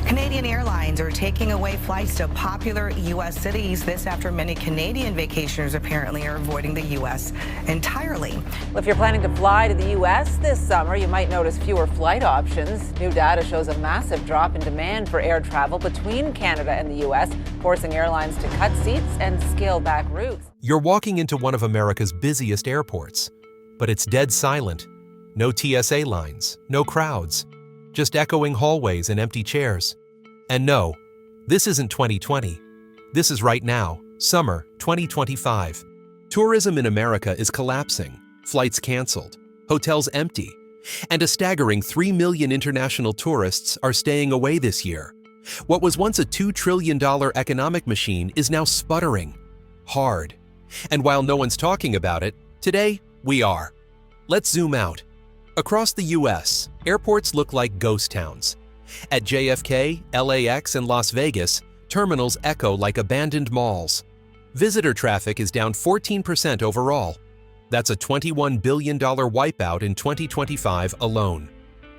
Canadian airlines are taking away flights to popular U.S. cities. This after many Canadian vacationers apparently are avoiding the U.S. entirely. Well, if you're planning to fly to the U.S. this summer, you might notice fewer flight options. New data shows a massive drop in demand for air travel between Canada and the U.S., forcing airlines to cut seats and scale back routes. You're walking into one of America's busiest airports, but it's dead silent. No TSA lines, no crowds, just echoing hallways and empty chairs. And no, this isn't 2020. This is right now, summer 2025. Tourism in America is collapsing, flights canceled, hotels empty, and a staggering 3 million international tourists are staying away this year. What was once a $2 trillion economic machine is now sputtering hard. And while no one's talking about it, today we are. Let's zoom out. Across the U.S., airports look like ghost towns. At JFK, LAX, and Las Vegas, terminals echo like abandoned malls. Visitor traffic is down 14% overall. That's a $21 billion wipeout in 2025 alone.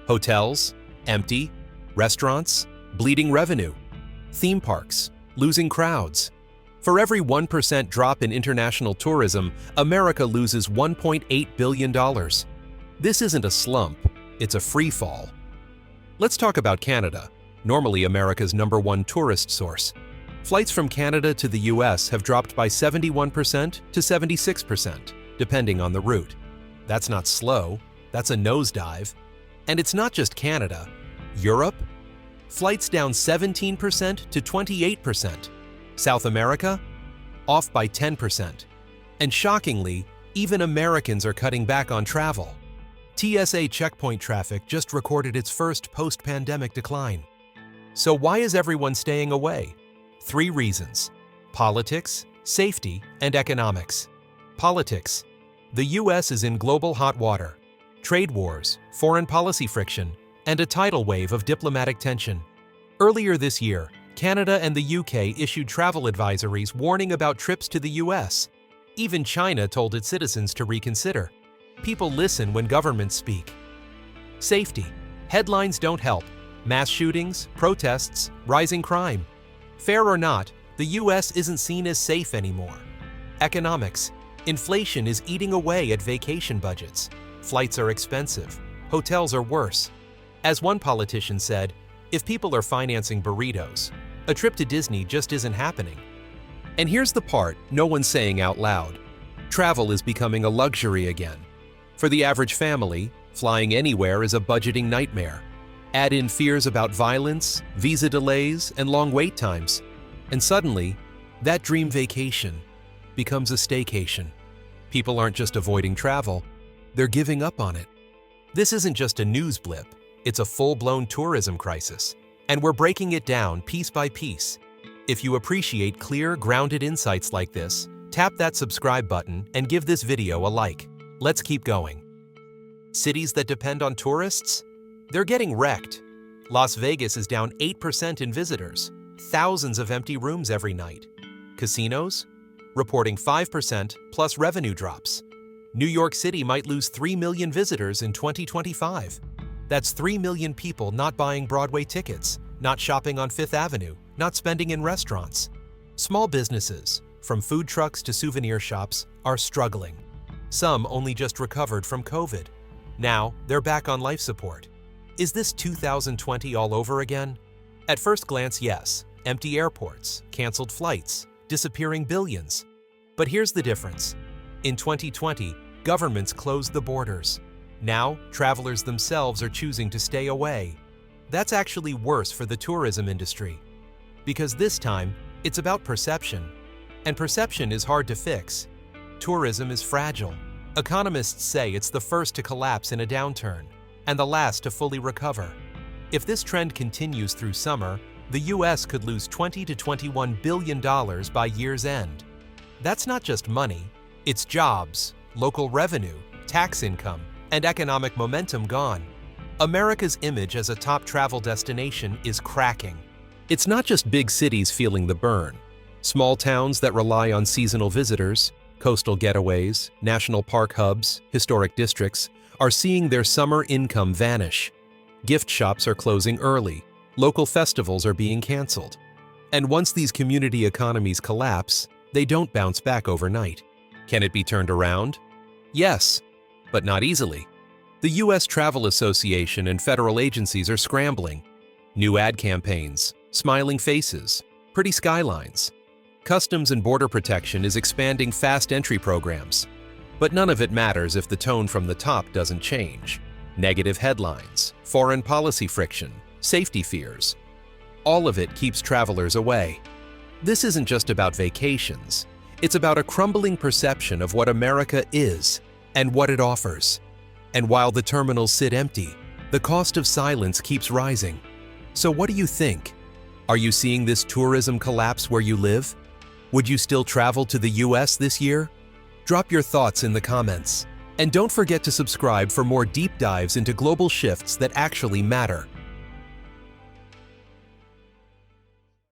Hotels, empty. Restaurants, bleeding revenue. Theme parks, losing crowds. For every 1% drop in international tourism, America loses $1.8 billion. This isn't a slump, it's a free fall. Let's talk about Canada, normally America's #1 tourist source. Flights from Canada to the US have dropped by 71% to 76%, depending on the route. That's not slow, that's a nosedive. And it's not just Canada. Europe? Flights down 17% to 28%. South America? Off by 10%. And shockingly, even Americans are cutting back on travel. TSA Checkpoint Traffic just recorded its first post-pandemic decline. So why is everyone staying away? 3 reasons: politics, safety, and economics. Politics. The US is in global hot water. Trade wars, foreign policy friction, and a tidal wave of diplomatic tension. Earlier this year, Canada and the UK issued travel advisories warning about trips to the US. Even China told its citizens to reconsider. People listen when governments speak. Safety. Headlines don't help. Mass shootings, protests, rising crime. Fair or not, the US isn't seen as safe anymore. Economics. Inflation is eating away at vacation budgets. Flights are expensive. Hotels are worse. As one politician said, if people are financing burritos, a trip to Disney just isn't happening. And here's the part no one's saying out loud. Travel is becoming a luxury again. For the average family, flying anywhere is a budgeting nightmare. Add in fears about violence, visa delays, and long wait times, and suddenly, that dream vacation becomes a staycation. People aren't just avoiding travel, they're giving up on it. This isn't just a news blip, it's a full-blown tourism crisis, and we're breaking it down piece by piece. If you appreciate clear, grounded insights like this, tap that subscribe button and give this video a like. Let's keep going. Cities that depend on tourists? They're getting wrecked. Las Vegas is down 8% in visitors, thousands of empty rooms every night. Casinos? Reporting 5% plus revenue drops. New York City might lose 3 million visitors in 2025. That's 3 million people not buying Broadway tickets, not shopping on Fifth Avenue, not spending in restaurants. Small businesses, from food trucks to souvenir shops, are struggling. Some only just recovered from COVID. Now, they're back on life support. Is this 2020 all over again? At first glance, yes. Empty airports, canceled flights, disappearing billions. But here's the difference. In 2020, governments closed the borders. Now, travelers themselves are choosing to stay away. That's actually worse for the tourism industry. Because this time, it's about perception. And perception is hard to fix. Tourism is fragile. Economists say it's the first to collapse in a downturn, and the last to fully recover. If this trend continues through summer, the US could lose $20 to $21 billion by year's end. That's not just money, it's jobs, local revenue, tax income, and economic momentum gone. America's image as a top travel destination is cracking. It's not just big cities feeling the burn. Small towns that rely on seasonal visitors, coastal getaways, national park hubs, historic districts, are seeing their summer income vanish. Gift shops are closing early. Local festivals are being canceled. And once these community economies collapse, they don't bounce back overnight. Can it be turned around? Yes, but not easily. The U.S. Travel Association and federal agencies are scrambling. New ad campaigns, smiling faces, pretty skylines. Customs and Border Protection is expanding fast entry programs. But none of it matters if the tone from the top doesn't change. Negative headlines, foreign policy friction, safety fears. All of it keeps travelers away. This isn't just about vacations. It's about a crumbling perception of what America is and what it offers. And while the terminals sit empty, the cost of silence keeps rising. So what do you think? Are you seeing this tourism collapse where you live? Would you still travel to the US this year? Drop your thoughts in the comments. And don't forget to subscribe for more deep dives into global shifts that actually matter.